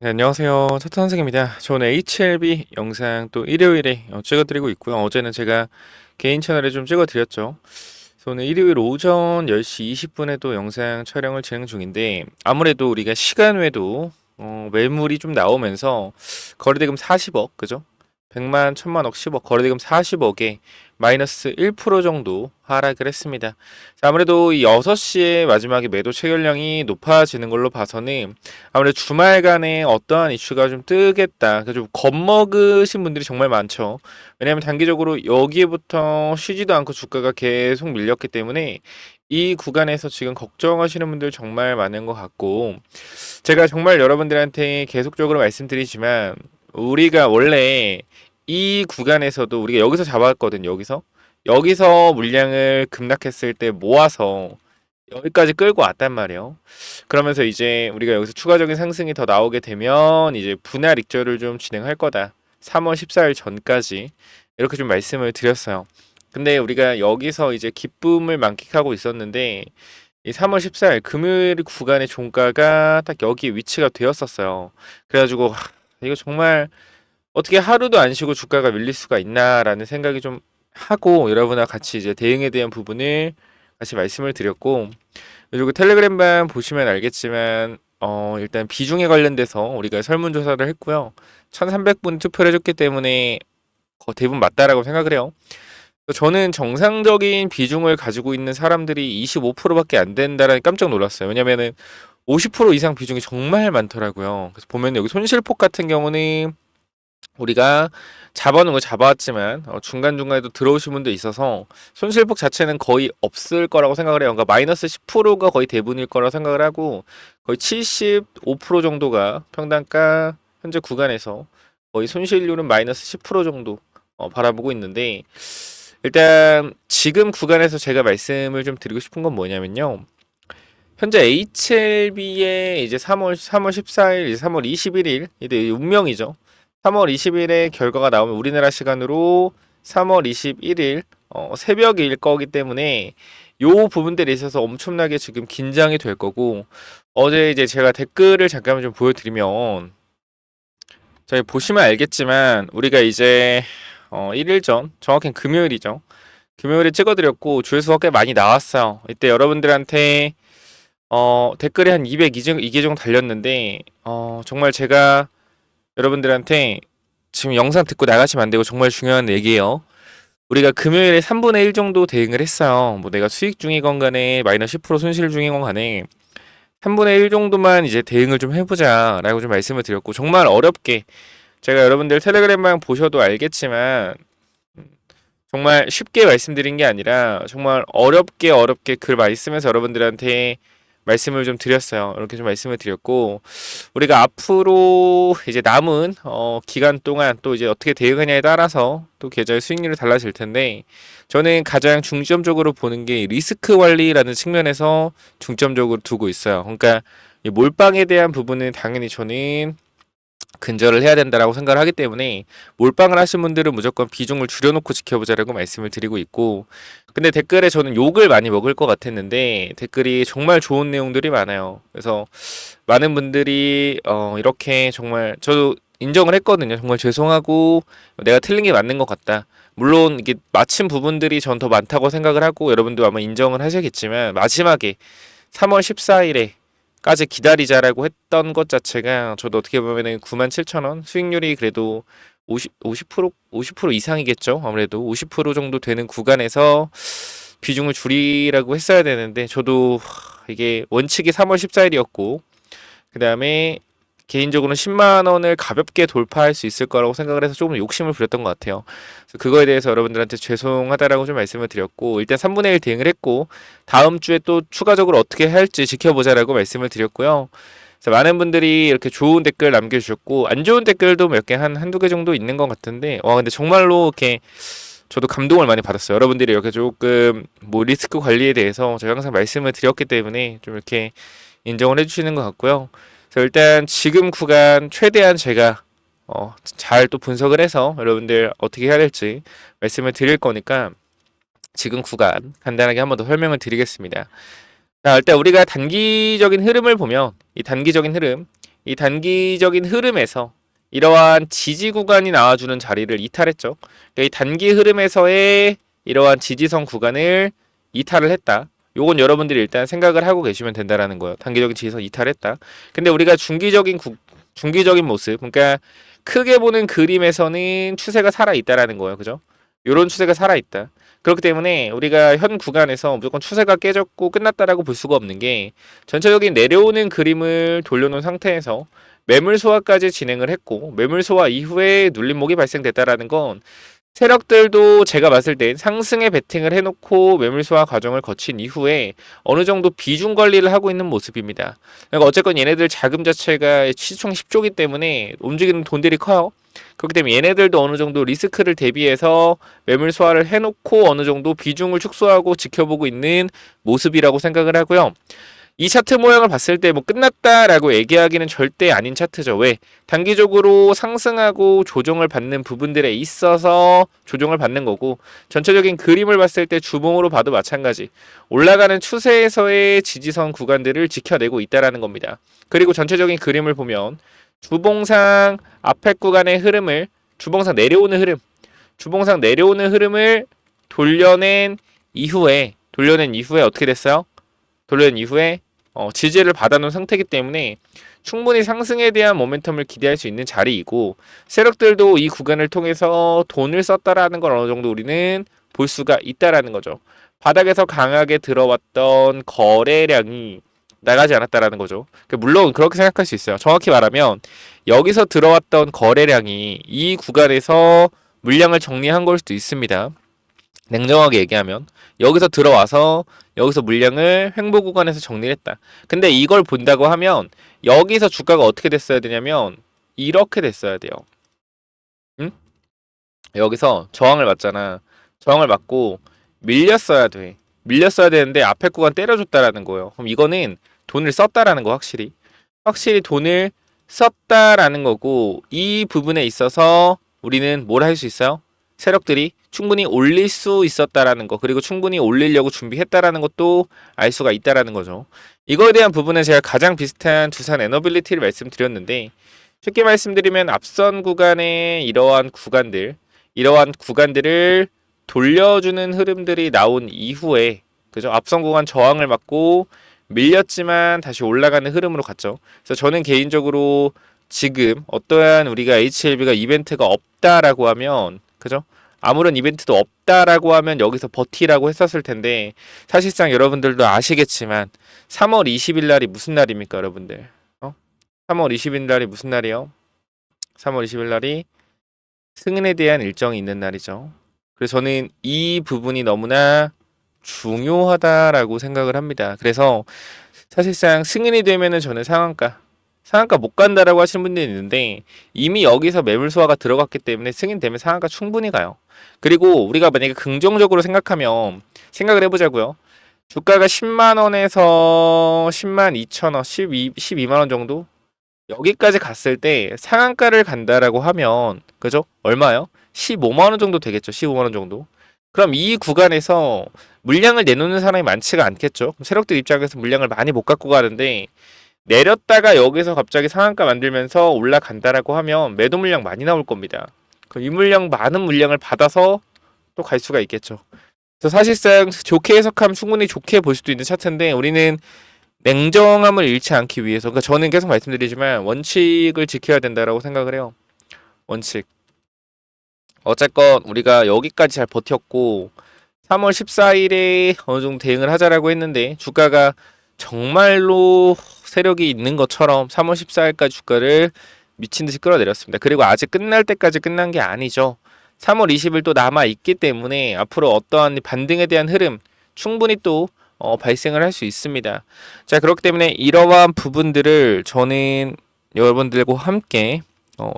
네, 안녕하세요. 차트 선생입니다. 저는 HLB 영상 또 일요일에 찍어드리고 있고요. 어제는 제가 개인 채널에 좀 찍어드렸죠. 저는 일요일 오전 10시 20분에 또 영상 촬영을 진행 중인데 아무래도 우리가 시간 외에도 매물이 좀 나오면서 거래대금 40억, 그죠? 100만, 1000만억, 10억, 거래대금 40억에 마이너스 1% 정도 하락을 했습니다. 자, 아무래도 이 6시에 마지막에 매도 체결량이 높아지는 걸로 봐서는 아무래도 주말간에 어떠한 이슈가 좀 뜨겠다. 그래서 좀 겁먹으신 분들이 정말 많죠. 왜냐하면 단기적으로 여기에부터 쉬지도 않고 주가가 계속 밀렸기 때문에 이 구간에서 지금 걱정하시는 분들 정말 많은 것 같고, 제가 정말 여러분들한테 계속적으로 말씀드리지만 우리가 원래 이 구간에서도 우리가 여기서 잡았거든요. 여기서 물량을 급락했을 때 모아서 여기까지 끌고 왔단 말이에요. 그러면서 이제 우리가 여기서 추가적인 상승이 더 나오게 되면 이제 분할 익절을 좀 진행할 거다. 3월 14일 전까지 이렇게 좀 말씀을 드렸어요. 근데 우리가 여기서 이제 기쁨을 만끽하고 있었는데 이 3월 14일 금요일 구간의 종가가 딱 여기 위치가 되었었어요. 그래가지고 이거 정말 어떻게 하루도 안 쉬고 주가가 밀릴 수가 있나라는 생각이 좀 하고 여러분과 같이 이제 대응에 대한 부분을 같이 말씀을 드렸고, 그리고 텔레그램방 보시면 알겠지만 일단 비중에 관련돼서 우리가 설문조사를 했고요. 1300분 투표를 해줬기 때문에 대부분 맞다라고 생각을 해요. 저는 정상적인 비중을 가지고 있는 사람들이 25%밖에 안 된다라니 깜짝 놀랐어요. 왜냐면은 50% 이상 비중이 정말 많더라고요. 그래서 보면 여기 손실폭 같은 경우는 우리가 잡아놓은 걸 잡아왔지만 중간중간에도 들어오신 분도 있어서 손실폭 자체는 거의 없을 거라고 생각을 해요. 그러니까 마이너스 10%가 거의 대부분일 거라고 생각을 하고 거의 75% 정도가 평단가 현재 구간에서 거의 손실률은 마이너스 10% 정도 바라보고 있는데, 일단 지금 구간에서 제가 말씀을 좀 드리고 싶은 건 뭐냐면요. 현재 HLB의 이제 3월 14일, 이제 3월 21일, 이제 운명이죠. 3월 20일에 결과가 나오면 우리나라 시간으로 3월 21일 새벽일 거기 때문에 요 부분들에 있어서 엄청나게 지금 긴장이 될 거고, 어제 이제 제가 댓글을 잠깐만 좀 보여드리면 저희 보시면 알겠지만 우리가 이제 1일 전, 정확히는 금요일이죠. 금요일에 찍어드렸고 조회수가 꽤 많이 나왔어요. 이때 여러분들한테 댓글이 한 202개 정도 달렸는데 정말 제가 여러분들한테 지금 영상 듣고 나가시면 안 되고 정말 중요한 얘기예요. 우리가 금요일에 3분의 1 정도 대응을 했어요. 뭐 내가 수익 중이건 간에 마이너스 10% 손실 중이건 간에 3분의 1 정도만 이제 대응을 좀 해보자라고 좀 말씀을 드렸고, 정말 어렵게 제가 여러분들 텔레그램방 보셔도 알겠지만 정말 쉽게 말씀드린 게 아니라 정말 어렵게 글 많이 쓰면서 여러분들한테 말씀을 좀 드렸어요. 이렇게 좀 말씀을 드렸고, 우리가 앞으로 이제 남은 기간 동안 또 이제 어떻게 대응하냐에 따라서 또 계좌의 수익률이 달라질 텐데, 저는 가장 중점적으로 보는 게 리스크 관리라는 측면에서 중점적으로 두고 있어요. 그러니까 이 몰빵에 대한 부분은 당연히 저는 근절을 해야 된다라고 생각을 하기 때문에 몰빵을 하신 분들은 무조건 비중을 줄여놓고 지켜보자라고 말씀을 드리고 있고, 근데 댓글에 저는 욕을 많이 먹을 것 같았는데 댓글이 정말 좋은 내용들이 많아요. 그래서 많은 분들이 이렇게 정말 저도 인정을 했거든요. 정말 죄송하고 내가 틀린 게 맞는 것 같다. 물론 이게 마친 부분들이 전 더 많다고 생각을 하고 여러분도 아마 인정을 하시겠지만, 마지막에 3월 14일에 까지 기다리자라고 했던 것 자체가 저도 어떻게 보면은 97,000원 수익률이 그래도 50% 이상이겠죠. 아무래도 50% 정도 되는 구간에서 비중을 줄이라고 했어야 되는데, 저도 이게 원칙이 3월 14일이었고 그 다음에 개인적으로는 10만 원을 가볍게 돌파할 수 있을 거라고 생각을 해서 조금 욕심을 부렸던 것 같아요. 그래서 그거에 대해서 여러분들한테 죄송하다라고 좀 말씀을 드렸고, 일단 3분의 1 대응을 했고 다음 주에 또 추가적으로 어떻게 할지 지켜보자라고 말씀을 드렸고요. 그래서 많은 분들이 이렇게 좋은 댓글 남겨주셨고 안 좋은 댓글도 몇 개 한두 개 정도 있는 것 같은데, 와 근데 정말로 이렇게 저도 감동을 많이 받았어요. 여러분들이 이렇게 조금 뭐 리스크 관리에 대해서 제가 항상 말씀을 드렸기 때문에 좀 이렇게 인정을 해주시는 것 같고요. 그래서 일단 지금 구간 최대한 제가 잘 또 분석을 해서 여러분들 어떻게 해야 될지 말씀을 드릴 거니까 지금 구간 간단하게 한 번 더 설명을 드리겠습니다. 자, 일단 우리가 단기적인 흐름을 보면 이 단기적인 흐름 이 단기적인 흐름에서 이러한 지지 구간이 나와주는 자리를 이탈했죠. 그러니까 이 단기 흐름에서의 이러한 지지선 구간을 이탈을 했다. 요건 여러분들이 일단 생각을 하고 계시면 된다라는 거예요. 단기적인 지지선 이탈했다. 근데 우리가 중기적인 모습, 그러니까 크게 보는 그림에서는 추세가 살아 있다라는 거예요. 그죠? 요런 추세가 살아 있다. 그렇기 때문에 우리가 현 구간에서 무조건 추세가 깨졌고 끝났다라고 볼 수가 없는 게 전체적인 내려오는 그림을 돌려놓은 상태에서 매물 소화까지 진행을 했고 매물 소화 이후에 눌림목이 발생됐다라는 건 세력들도 제가 봤을 땐 상승에 베팅을 해놓고 매물 소화 과정을 거친 이후에 어느 정도 비중 관리를 하고 있는 모습입니다. 그러니까 어쨌건 얘네들 자금 자체가 시총 10조기 때문에 움직이는 돈들이 커요. 그렇기 때문에 얘네들도 어느 정도 리스크를 대비해서 매물 소화를 해놓고 어느 정도 비중을 축소하고 지켜보고 있는 모습이라고 생각을 하고요. 이 차트 모양을 봤을 때 뭐 끝났다라고 얘기하기는 절대 아닌 차트죠. 왜? 단기적으로 상승하고 조정을 받는 부분들에 있어서 조정을 받는 거고 전체적인 그림을 봤을 때 주봉으로 봐도 마찬가지. 올라가는 추세에서의 지지선 구간들을 지켜내고 있다라는 겁니다. 그리고 전체적인 그림을 보면 주봉상 앞에 구간의 흐름을 주봉상 내려오는 흐름을 돌려낸 이후에 어떻게 됐어요? 돌려낸 이후에 지지를 받아놓은 상태이기 때문에 충분히 상승에 대한 모멘텀을 기대할 수 있는 자리이고 세력들도 이 구간을 통해서 돈을 썼다라는 걸 어느 정도 우리는 볼 수가 있다라는 거죠. 바닥에서 강하게 들어왔던 거래량이 나가지 않았다라는 거죠. 물론 그렇게 생각할 수 있어요. 정확히 말하면 여기서 들어왔던 거래량이 이 구간에서 물량을 정리한 걸 수도 있습니다. 냉정하게 얘기하면 여기서 들어와서 여기서 물량을 횡보 구간에서 정리를 했다. 근데 이걸 본다고 하면 여기서 주가가 어떻게 됐어야 되냐면 이렇게 됐어야 돼요. 응? 여기서 저항을 맞잖아. 저항을 맞고 밀렸어야 돼. 밀렸어야 되는데 앞에 구간 때려줬다라는 거예요. 그럼 이거는 돈을 썼다라는 거 확실히 돈을 썼다라는 거고 이 부분에 있어서 우리는 뭘 할 수 있어요? 세력들이 충분히 올릴 수 있었다라는 거 그리고 충분히 올리려고 준비했다라는 것도 알 수가 있다라는 거죠. 이거에 대한 부분은 제가 가장 비슷한 두산 에너빌리티를 말씀드렸는데 쉽게 말씀드리면 앞선 구간의 이러한 구간들을 돌려주는 흐름들이 나온 이후에 그죠? 앞선 구간 저항을 맞고 밀렸지만 다시 올라가는 흐름으로 갔죠. 그래서 저는 개인적으로 지금 어떠한 우리가 HLB가 이벤트가 없다라고 하면 그죠? 아무런 이벤트도 없다라고 하면 여기서 버티라고 했었을 텐데 사실상 여러분들도 아시겠지만 3월 20일 날이 무슨 날입니까, 여러분들? 3월 20일 날이 무슨 날이요? 3월 20일 날이 승인에 대한 일정이 있는 날이죠. 그래서 저는 이 부분이 너무나 중요하다라고 생각을 합니다. 그래서 사실상 승인이 되면은 저는 상한가 못 간다라고 하시는 분들이 있는데 이미 여기서 매물 소화가 들어갔기 때문에 승인되면 상한가 충분히 가요. 그리고 우리가 만약에 긍정적으로 생각하면 생각을 해보자고요. 주가가 10만 원에서 10만 2천 원, 12만 원 정도 여기까지 갔을 때 상한가를 간다라고 하면 그죠? 얼마요? 15만 원 정도 되겠죠. 15만 원 정도. 그럼 이 구간에서 물량을 내놓는 사람이 많지가 않겠죠. 세력들 입장에서 물량을 많이 못 갖고 가는데 내렸다가 여기서 갑자기 상한가 만들면서 올라간다라고 하면 매도 물량 많이 나올 겁니다. 이 많은 물량을 받아서 또 갈 수가 있겠죠. 그래서 사실상 좋게 해석하면 충분히 좋게 볼 수도 있는 차트인데 우리는 냉정함을 잃지 않기 위해서 그러니까 저는 계속 말씀드리지만 원칙을 지켜야 된다라고 생각을 해요. 원칙. 어쨌건 우리가 여기까지 잘 버텼고 3월 14일에 어느 정도 대응을 하자라고 했는데 주가가 정말로 세력이 있는 것처럼 3월 14일까지 주가를 미친 듯이 끌어내렸습니다. 그리고 아직 끝날 때까지 끝난 게 아니죠. 3월 20일 또 남아 있기 때문에 앞으로 어떠한 반등에 대한 흐름 충분히 또 발생을 할 수 있습니다. 자, 그렇기 때문에 이러한 부분들을 저는 여러분들과 함께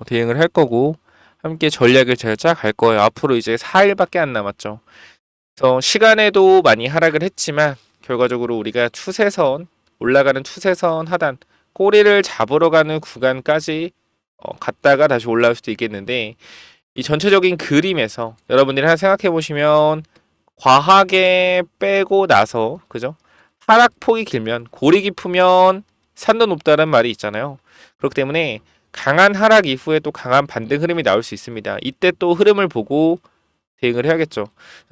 대응을 할 거고 함께 전략을 제가 쫙 갈 거예요. 앞으로 이제 4일밖에 안 남았죠. 그래서 시간에도 많이 하락을 했지만 결과적으로 우리가 올라가는 추세선 하단 꼬리를 잡으러 가는 구간까지 갔다가 다시 올라올 수도 있겠는데 이 전체적인 그림에서 여러분들이 하나 생각해 보시면 과하게 빼고 나서 그죠? 하락폭이 길면 골이 깊으면 산도 높다는 말이 있잖아요. 그렇기 때문에 강한 하락 이후에 또 강한 반등 흐름이 나올 수 있습니다. 이때 또 흐름을 보고 대응을 해야겠죠.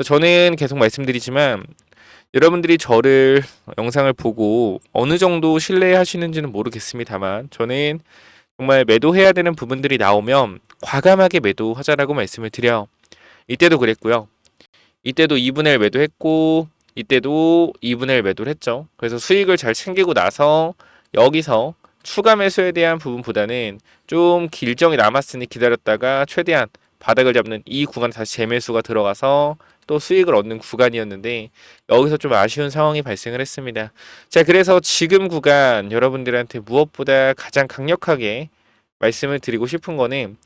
저는 계속 말씀드리지만 여러분들이 저를 영상을 보고 어느 정도 신뢰하시는지는 모르겠습니다만 저는 정말 매도해야 되는 부분들이 나오면 과감하게 매도하자라고 말씀을 드려요. 이때도 그랬고요. 이때도 2분의 1 매도했고 이때도 2분의 1 매도를 했죠. 그래서 수익을 잘 챙기고 나서 여기서 추가 매수에 대한 부분보다는 좀 길정이 남았으니 기다렸다가 최대한 바닥을 잡는 이 구간에 다시 재매수가 들어가서 또 수익을 얻는 구간이었는데 여기서 좀 아쉬운 상황이 발생을 했습니다. 자, 그래서 지금 구간 여러분들한테 무엇보다 가장 강력하게 말씀을 드리고 싶은 거는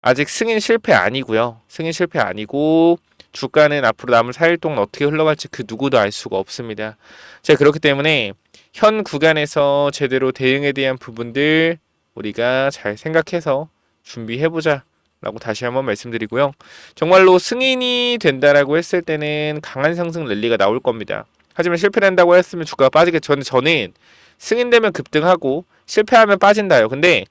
아직 승인 실패 아니고요. 승인 실패 아니고 주가는 앞으로 남은 4일 동안 어떻게 흘러갈지 그 누구도 알 수가 없습니다. 자, 그렇기 때문에 현 구간에서 제대로 대응에 대한 부분들 우리가 잘 생각해서 준비해보자 라고 다시 한번 말씀드리고요. 정말로 승인이 된다라고 했을 때는 강한 상승 랠리가 나올 겁니다. 하지만 실패한다고 했으면 주가가 빠지겠죠. 저는 승인되면 급등하고 실패하면 빠진다요. 근데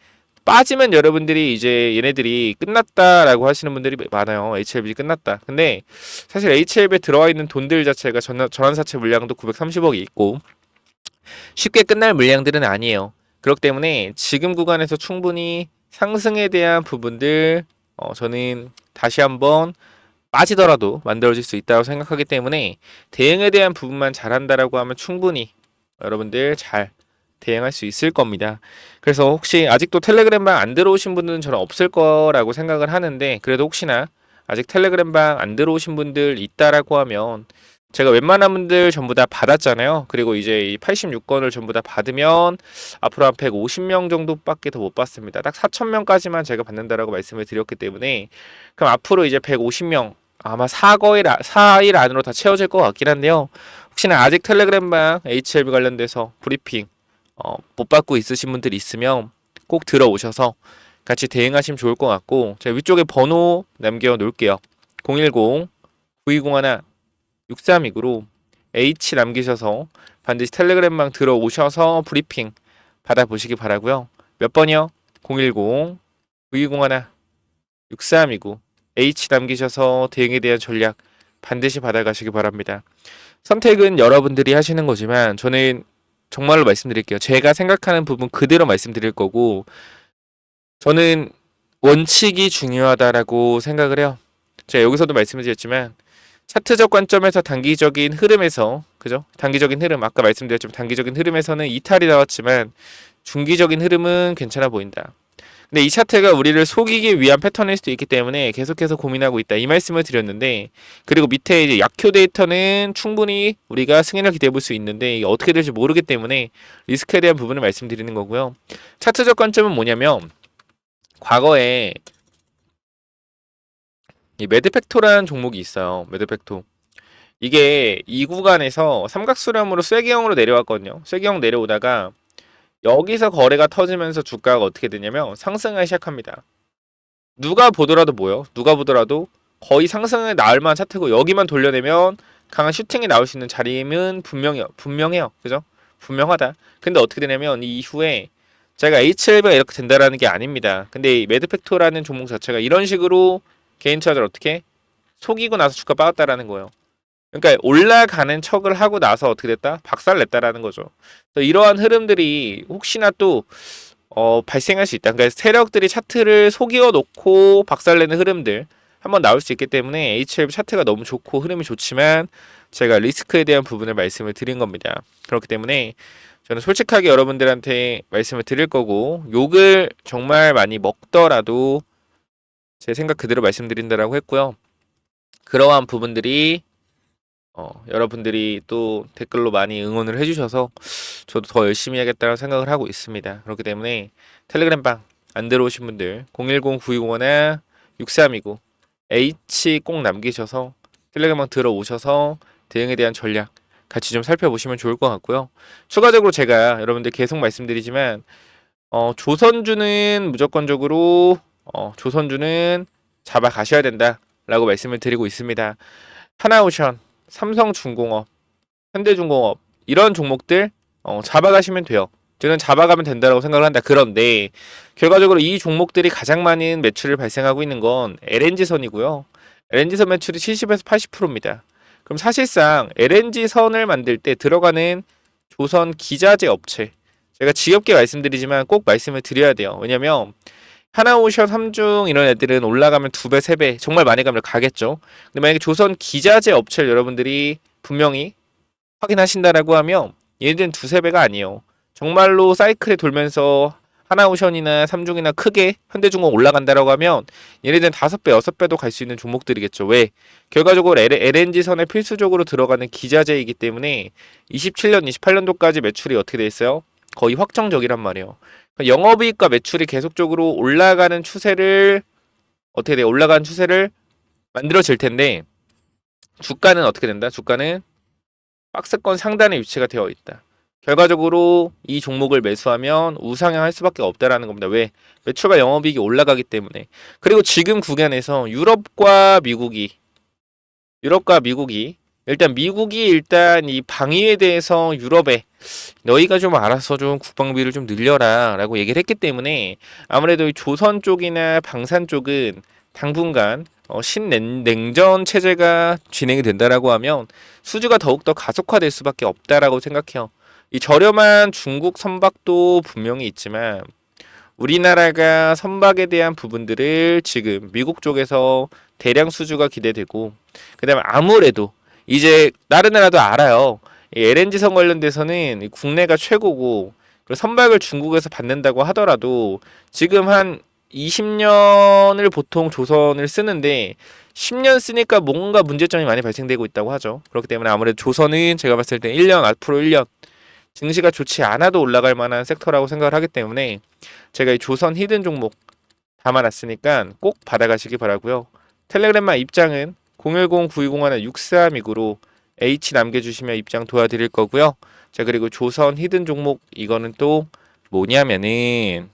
빠지면 여러분들이 이제 얘네들이 끝났다라고 하시는 분들이 많아요. HLB 끝났다. 근데 사실 HLB에 들어와 있는 돈들 자체가 전환사채 물량도 930억이 있고 쉽게 끝날 물량들은 아니에요. 그렇기 때문에 지금 구간에서 충분히 상승에 대한 부분들 저는 다시 한번 빠지더라도 만들어질 수 있다고 생각하기 때문에 대응에 대한 부분만 잘한다라고 하면 충분히 여러분들 잘 대응할 수 있을 겁니다. 그래서 혹시 아직도 텔레그램방 안 들어오신 분들은 저는 없을 거라고 생각을 하는데 그래도 혹시나 아직 텔레그램방 안 들어오신 분들 있다라고 하면 제가 웬만한 분들 전부 다 받았잖아요. 그리고 이제 이 86건을 전부 다 받으면 앞으로 한 150명 정도밖에 더 못 받습니다. 딱 4,000명까지만 제가 받는다라고 말씀을 드렸기 때문에 그럼 앞으로 이제 150명 아마 4일 안으로 다 채워질 것 같긴 한데요. 혹시나 아직 텔레그램방 HLB 관련돼서 브리핑 못 받고 있으신 분들 있으면 꼭 들어오셔서 같이 대응하시면 좋을 것 같고 제가 위쪽에 번호 남겨 놓을게요. 010-9201 6329로 H 남기셔서 반드시 텔레그램방 들어오셔서 브리핑 받아보시기 바라고요. 몇 번이요? 010-9201 6329 H 남기셔서 대응에 대한 전략 반드시 받아가시기 바랍니다. 선택은 여러분들이 하시는 거지만 저는 정말로 말씀드릴게요. 제가 생각하는 부분 그대로 말씀드릴 거고 저는 원칙이 중요하다라고 생각을 해요. 제가 여기서도 말씀을 드렸지만 차트적 관점에서 단기적인 흐름에서 그죠? 단기적인 흐름 아까 말씀드렸지만 단기적인 흐름에서는 이탈이 나왔지만 중기적인 흐름은 괜찮아 보인다. 근데 이 차트가 우리를 속이기 위한 패턴일 수도 있기 때문에 계속해서 고민하고 있다. 이 말씀을 드렸는데 그리고 밑에 이제 약효 데이터는 충분히 우리가 승인을 기대해 볼 수 있는데 이게 어떻게 될지 모르기 때문에 리스크에 대한 부분을 말씀드리는 거고요. 차트적 관점은 뭐냐면 과거에 이 매드팩토라는 종목이 있어요. 매드팩토. 이게 이 구간에서 삼각수렴으로 쐐기형으로 내려왔거든요. 쐐기형 내려오다가 여기서 거래가 터지면서 주가가 어떻게 되냐면 상승을 시작합니다. 누가 보더라도 뭐요? 누가 보더라도 거의 상승을 나을 만한 차트고 여기만 돌려내면 강한 슈팅이 나올 수 있는 자리는 분명해요. 그죠? 분명하다. 근데 어떻게 되냐면 이 이후에 제가 HLB가 이렇게 된다라는 게 아닙니다. 근데 이 매드팩토라는 종목 자체가 이런 식으로 개인 차트를 어떻게 속이고 나서 주가 빠졌다라는 거예요. 그러니까 올라가는 척을 하고 나서 어떻게 됐다? 박살냈다라는 거죠. 이러한 흐름들이 혹시나 또 발생할 수 있다. 그러니까 세력들이 차트를 속여 놓고 박살내는 흐름들 한번 나올 수 있기 때문에 HLB 차트가 너무 좋고 흐름이 좋지만 제가 리스크에 대한 부분을 말씀을 드린 겁니다. 그렇기 때문에 저는 솔직하게 여러분들한테 말씀을 드릴 거고 욕을 정말 많이 먹더라도 제 생각 그대로 말씀드린다라고 했고요. 그러한 부분들이 여러분들이 또 댓글로 많이 응원을 해주셔서 저도 더 열심히 하겠다는 생각을 하고 있습니다. 그렇기 때문에 텔레그램방 안 들어오신 분들 010-9201 6329 H 꼭 남기셔서 텔레그램방 들어오셔서 대응에 대한 전략 같이 좀 살펴보시면 좋을 것 같고요. 추가적으로 제가 여러분들 계속 말씀드리지만 조선주는 무조건적으로 조선주는 잡아 가셔야 된다라고 말씀을 드리고 있습니다. 하나오션, 삼성중공업, 현대중공업 이런 종목들 잡아가시면 돼요. 저는 잡아가면 된다고 생각을 한다. 그런데 결과적으로 이 종목들이 가장 많은 매출을 발생하고 있는 건 LNG선이고요. LNG선 매출이 70에서 80%입니다. 그럼 사실상 LNG선을 만들 때 들어가는 조선 기자재 업체, 제가 지겹게 말씀드리지만 꼭 말씀을 드려야 돼요. 왜냐면 하나오션, 삼중 이런 애들은 올라가면 2배, 3배 정말 많이 가면 가겠죠. 근데 만약에 조선 기자재 업체를 여러분들이 분명히 확인하신다라고 하면 얘네들은 2, 3배가 아니에요. 정말로 사이클에 돌면서 하나오션이나 삼중이나 크게 현대중공 올라간다라고 하면 얘네들은 5배, 6배도 갈 수 있는 종목들이겠죠. 왜? 결과적으로 LNG선에 필수적으로 들어가는 기자재이기 때문에 27년, 28년도까지 매출이 어떻게 돼 있어요? 거의 확정적이란 말이에요. 영업이익과 매출이 계속적으로 올라가는 추세를 어떻게 돼? 올라가는 추세를 만들어질 텐데 주가는 어떻게 된다? 주가는 박스권 상단에 위치가 되어 있다. 결과적으로 이 종목을 매수하면 우상향할 수밖에 없다라는 겁니다. 왜? 매출과 영업이익이 올라가기 때문에. 그리고 지금 구간에서 유럽과 미국이 일단 미국이 일단 이 방위에 대해서 유럽에 너희가 좀 알아서 좀 국방비를 좀 늘려라 라고 얘기를 했기 때문에 아무래도 이 조선 쪽이나 방산 쪽은 당분간 신냉전 체제가 진행이 된다라고 하면 수주가 더욱더 가속화될 수밖에 없다라고 생각해요. 이 저렴한 중국 선박도 분명히 있지만 우리나라가 선박에 대한 부분들을 지금 미국 쪽에서 대량 수주가 기대되고 그다음에 아무래도 이제 다른 나라도 알아요. LNG선 관련돼서는 국내가 최고고 선박을 중국에서 받는다고 하더라도 지금 한 20년을 보통 조선을 쓰는데 10년 쓰니까 뭔가 문제점이 많이 발생되고 있다고 하죠. 그렇기 때문에 아무래도 조선은 제가 봤을 때 1년, 앞으로 1년 증시가 좋지 않아도 올라갈 만한 섹터라고 생각을 하기 때문에 제가 이 조선 히든 종목 담아놨으니까 꼭 받아가시기 바라고요. 텔레그램만 입장은 010-9201-6329로 H 남겨주시면 입장 도와드릴 거고요. 자, 그리고 조선 히든 종목 이거는 또 뭐냐면은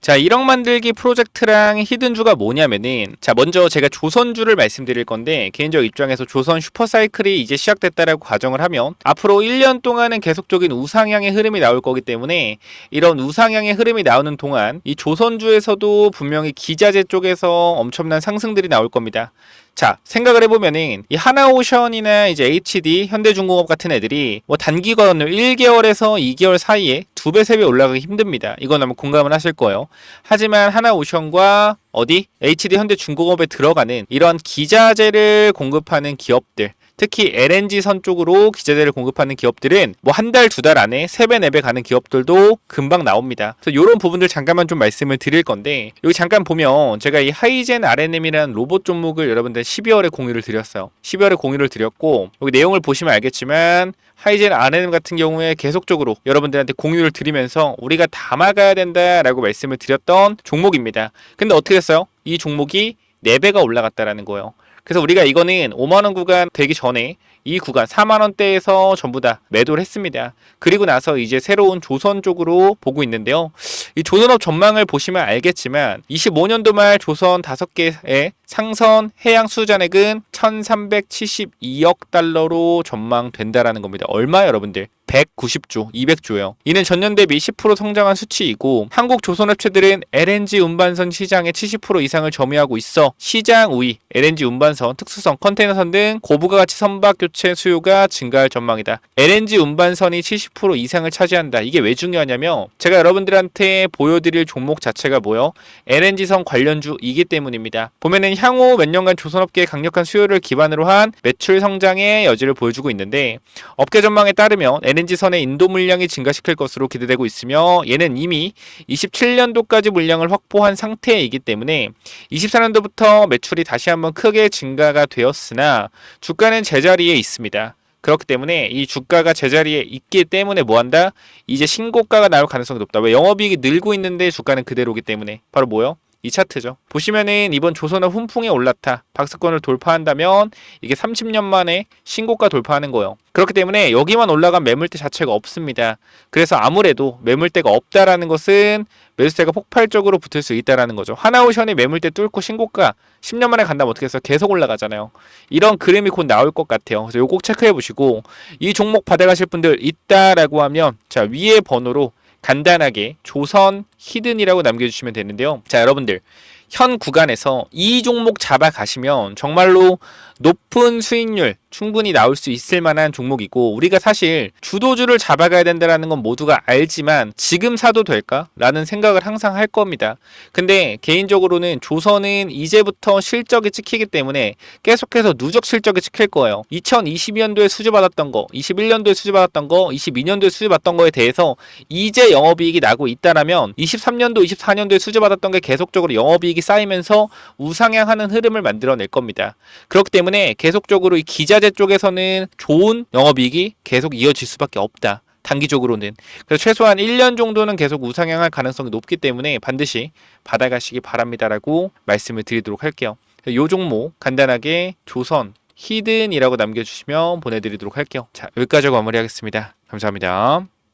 자, 1억 만들기 프로젝트랑 히든주가 뭐냐면은 자, 먼저 제가 조선주를 말씀드릴 건데 개인적 입장에서 조선 슈퍼사이클이 이제 시작됐다라고 가정을 하면 앞으로 1년 동안은 계속적인 우상향의 흐름이 나올 거기 때문에 이런 우상향의 흐름이 나오는 동안 이 조선주에서도 분명히 기자재 쪽에서 엄청난 상승들이 나올 겁니다. 자, 생각을 해보면은 이 하나오션이나 이제 HD, 현대중공업 같은 애들이 뭐 단기간으로 1개월에서 2개월 사이에 2배, 3배 올라가기 힘듭니다. 이건 아마 공감을 하실 거예요. 하지만 하나오션과 어디? HD, 현대중공업에 들어가는 이런 기자재를 공급하는 기업들, 특히 LNG선 쪽으로 기자재를 공급하는 기업들은 뭐 한 달, 2달 안에 3배, 4배 가는 기업들도 금방 나옵니다. 그래서 이런 부분들 잠깐만 좀 말씀을 드릴 건데 여기 잠깐 보면 제가 이 하이젠 RNM이라는 로봇 종목을 여러분들 12월에 공유를 드렸어요. 12월에 공유를 드렸고 여기 내용을 보시면 알겠지만 하이젠 RNM 같은 경우에 계속적으로 여러분들한테 공유를 드리면서 우리가 담아가야 된다라고 말씀을 드렸던 종목입니다. 근데 어떻게 됐어요? 이 종목이 4배가 올라갔다라는 거예요. 그래서 우리가 이거는 5만원 구간 되기 전에 이 구간 4만원대에서 전부 다 매도를 했습니다. 그리고 나서 이제 새로운 조선 쪽으로 보고 있는데요. 이 조선업 전망을 보시면 알겠지만 25년도 말 조선 5개의 상선 해양 수주잔액은 1372억 달러로 전망된다라는 겁니다. 얼마 여러분들? 190조, 200조예요. 이는 전년 대비 10% 성장한 수치이고 한국 조선업체들은 LNG 운반선 시장의 70% 이상을 점유하고 있어 시장 우위, LNG 운반선, 특수선, 컨테이너선 등 고부가 가치 선박 교체 수요가 증가할 전망이다. LNG 운반선이 70% 이상을 차지한다. 이게 왜 중요하냐면 제가 여러분들한테 보여드릴 종목 자체가 뭐요? LNG선 관련주이기 때문입니다. 보면은 향후 몇 년간 조선업계의 강력한 수요를 기반으로 한 매출 성장의 여지를 보여주고 있는데 업계 전망에 따르면 LNG선의 인도 물량이 증가시킬 것으로 기대되고 있으며 얘는 이미 27년도까지 물량을 확보한 상태이기 때문에 24년도부터 매출이 다시 한번 크게 증가가 되었으나 주가는 제자리에 있습니다. 그렇기 때문에 이 주가가 제자리에 있기 때문에 뭐한다? 이제 신고가가 나올 가능성이 높다. 왜? 영업이익이 늘고 있는데 주가는 그대로기 때문에. 바로 뭐요? 이 차트죠. 보시면은 이번 조선업 훈풍에 올라타 박스권을 돌파한다면 이게 30년 만에 신고가 돌파하는 거예요. 그렇기 때문에 여기만 올라간 매물대 자체가 없습니다. 그래서 아무래도 매물대가 없다라는 것은 매수세가 폭발적으로 붙을 수 있다라는 거죠. 하나오션이 매물대 뚫고 신고가 10년 만에 간다면 어떻게 해서 계속 올라가잖아요. 이런 그림이 곧 나올 것 같아요. 그래서 요거 꼭 체크해 보시고 이 종목 받아가실 분들 있다라고 하면 자 위에 번호로 간단하게 조선 히든이라고 남겨주시면 되는데요. 자, 여러분들 현 구간에서 이 종목 잡아가시면 정말로 높은 수익률 충분히 나올 수 있을 만한 종목이고, 우리가 사실 주도주를 잡아가야 된다는 건 모두가 알지만 지금 사도 될까? 라는 생각을 항상 할 겁니다. 근데 개인적으로는 조선은 이제부터 실적이 찍히기 때문에 계속해서 누적 실적이 찍힐 거예요. 2022년도에 수주받았던 거, 21년도에 수주받았던 거, 22년도에 수주받았던 거에 대해서 이제 영업이익이 나고 있다라면 23년도, 24년도에 수주받았던 게 계속적으로 영업이익이 쌓이면서 우상향하는 흐름을 만들어낼 겁니다. 그렇기 때문에 계속적으로 이 기자재 쪽에서는 좋은 영업이익이 계속 이어질 수밖에 없다. 단기적으로는. 그래서 최소한 1년 정도는 계속 우상향할 가능성이 높기 때문에 반드시 받아가시기 바랍니다라고 말씀을 드리도록 할게요. 요 종목 간단하게 조선 히든이라고 남겨주시면 보내드리도록 할게요. 자, 여기까지 마무리하겠습니다. 감사합니다.